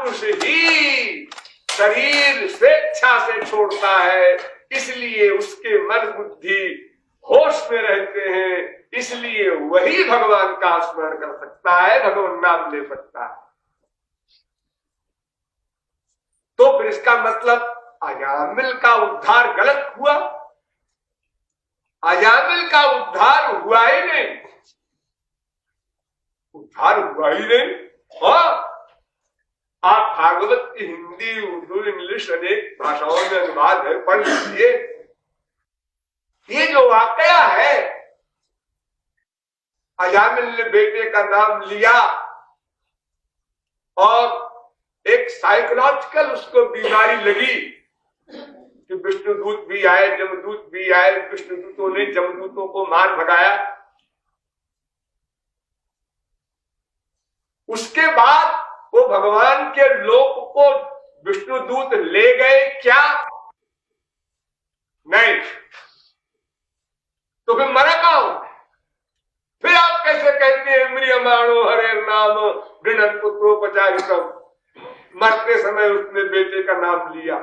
पुरुष ही शरीर स्वेच्छा से छोड़ता है, इसलिए उसके मन बुद्धि होश में रहते हैं, इसलिए वही भगवान का स्मरण कर सकता है, भगवान नाम ले सकता है। तो फिर इसका मतलब अजामिल का उद्धार गलत हुआ? अजामिल का उद्धार हुआ ही नहीं, उद्धार हुआ ही नहीं। हाँ, आप भागवत की हिंदी, उर्दू, इंग्लिश अनेक भाषाओं में अनुवाद है, पढ़ लीजिए। ये जो वाकया है, अजामिल ने बेटे का नाम लिया और एक साइकोलॉजिकल उसको बीमारी लगी कि विष्णुदूत भी आए, जमदूत भी आए, विष्णुदूतों ने जमदूतों को मार भगाया। उसके बाद वो भगवान के लोक को विष्णुदूत ले गए क्या? नहीं। तो फिर मरा कहां? फिर आप कैसे कहते हैं म्रियमाणो हरे नाम गृणन पुत्रोपचारितम? मरते समय उसने बेटे का नाम लिया।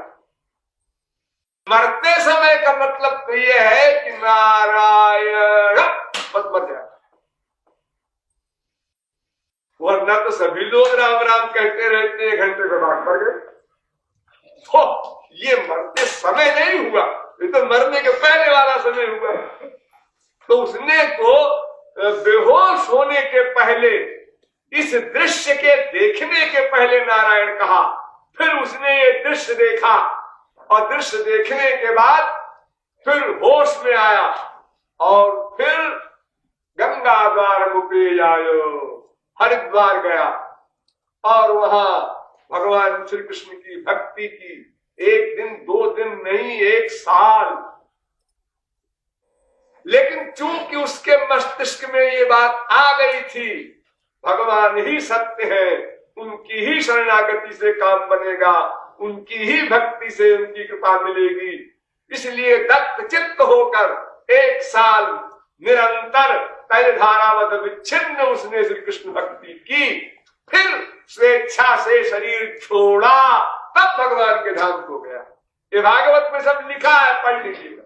मरते समय का मतलब तो यह है कि नारायण बस मर जाए, वरना तो सभी लोग राम राम कहते रहते हैं, घंटे के बाद मर गए। तो ये मरते समय नहीं हुआ, ये तो मरने के पहले वाला समय हुआ। तो उसने तो बेहोश होने के पहले, इस दृश्य के देखने के पहले नारायण कहा, फिर उसने ये दृश्य देखा और दृश्य देखने के बाद फिर होश में आया और फिर गंगा द्वार मुपे आयो, हरिद्वार गया और वहां भगवान श्री कृष्ण की भक्ति की। एक दिन, 2 दिन नहीं, 1 साल। लेकिन चूंकि उसके मस्तिष्क में ये बात आ गई थी, भगवान ही सत्य है, उनकी ही शरणागति से काम बनेगा, उनकी ही भक्ति से उनकी कृपा मिलेगी, इसलिए दत्त चित्त होकर 1 साल निरंतर तैलधारावत विच्छिन्न उसने श्री कृष्ण भक्ति की। फिर स्वेच्छा से शरीर छोड़ा, तब भगवान के धाम को गया। ये भागवत में सब लिखा है, पढ़ लीजिएगा।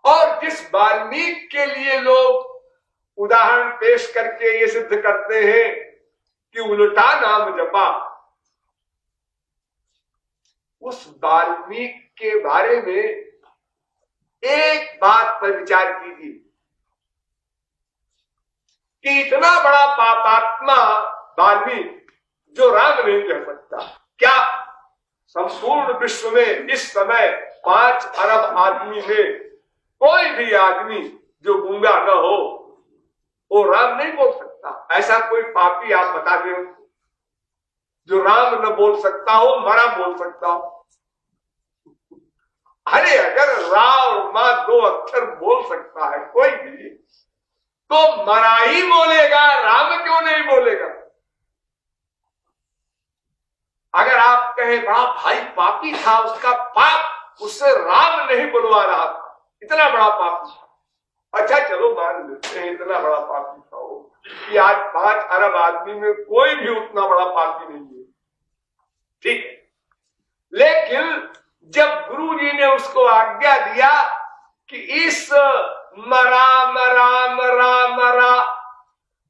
और जिस वाल्मीकि के लिए लोग उदाहरण पेश करके ये सिद्ध करते हैं कि उल्टा नाम जपा, उस वाल्मीकि के बारे में एक बात पर विचार कीजिए कि इतना बड़ा पापात्मा वाल्मीकि जो राम नहीं कह सकता, क्या संपूर्ण विश्व में इस समय 5 अरब आदमी में कोई भी आदमी जो गूंगा न हो वो राम नहीं बोल सकता? ऐसा कोई पापी आप बता दें जो राम न बोल सकता हो, मरा बोल सकता हो? अरे अगर रा और मां 2 अक्षर बोल सकता है कोई भी, तो मरा ही बोलेगा, राम क्यों नहीं बोलेगा? अगर आप कहें बड़ा भाई पापी था, उसका पाप उससे राम नहीं बुलवा रहा था, इतना बड़ा पापी था। अच्छा चलो मान लेते हैं इतना बड़ा पापी था वो, कि आज 5 अरब आदमी में कोई भी उतना बड़ा पापी नहीं है, ठीक है। लेकिन जब गुरु जी ने उसको आज्ञा दिया कि इस मरा मरा मरा मरा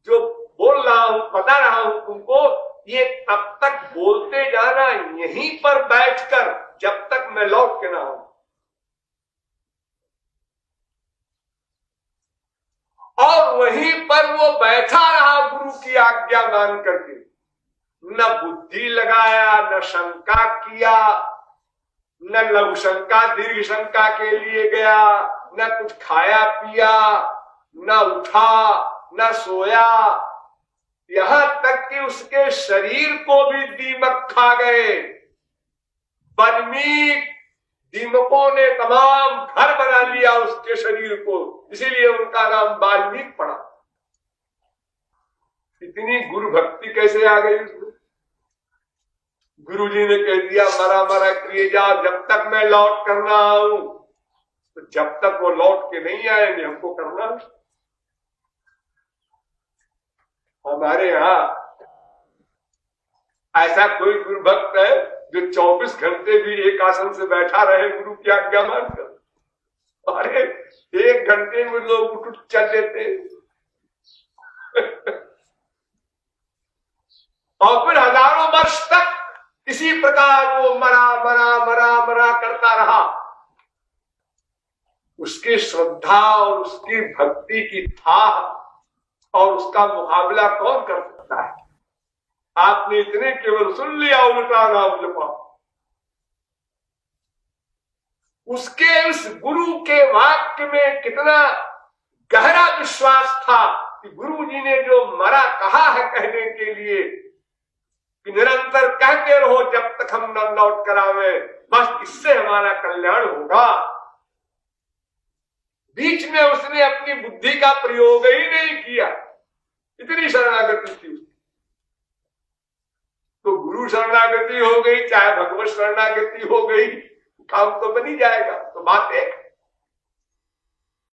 जो बोल रहा हूं, बता रहा हूं तुमको, ये तब तक बोलते जाना यहीं पर बैठकर जब तक मैं लौट के ना आऊं। और वहीं पर वो बैठा रहा गुरु की आज्ञा मान करके, न बुद्धि लगाया, न शंका किया, न लघु शंका दीर्घ शंका के लिए गया, न कुछ खाया पिया, न उठा, न सोया, यहां तक कि उसके शरीर को भी दीमक खा गए। वाल्मीकि दीमकों ने तमाम घर बना लिया उसके शरीर को, इसीलिए उनका नाम वाल्मीकि पड़ा। इतनी गुरु भक्ति कैसे आ गई उसमें? गुरु जी ने कह दिया मरा मरा किए जाओ, जब तक मैं लौट करना आऊं, तो जब तक वो लौट के नहीं आएंगे हमको करना। हमारे यहाँ ऐसा कोई गुरु भक्त है जो 24 घंटे भी एक आसन से बैठा रहे गुरु की आज्ञा मानकर? अरे 1 घंटे में लोग उठ उठ चल देते और फिर हजारों वर्ष तक इसी प्रकार वो मरा मरा मरा मरा करता रहा। उसकी श्रद्धा और उसकी भक्ति की था और उसका मुकाबला कौन कर सकता है? आपने इतने केवल सुन लिया उल्टा नाम जपा, उसके उस गुरु के वाक्य में कितना गहरा विश्वास था कि गुरु जी ने जो मरा कहा है कहने के लिए कि निरंतर कहते रहो जब तक हम न लौट कर आवे, बस इससे हमारा कल्याण होगा। बीच में उसने अपनी बुद्धि का प्रयोग ही नहीं किया, इतनी शरणागति थी उसकी। तो गुरु शरणागति हो गई चाहे भगवत शरणागति हो गई, काम तो बनी जाएगा। तो बात एक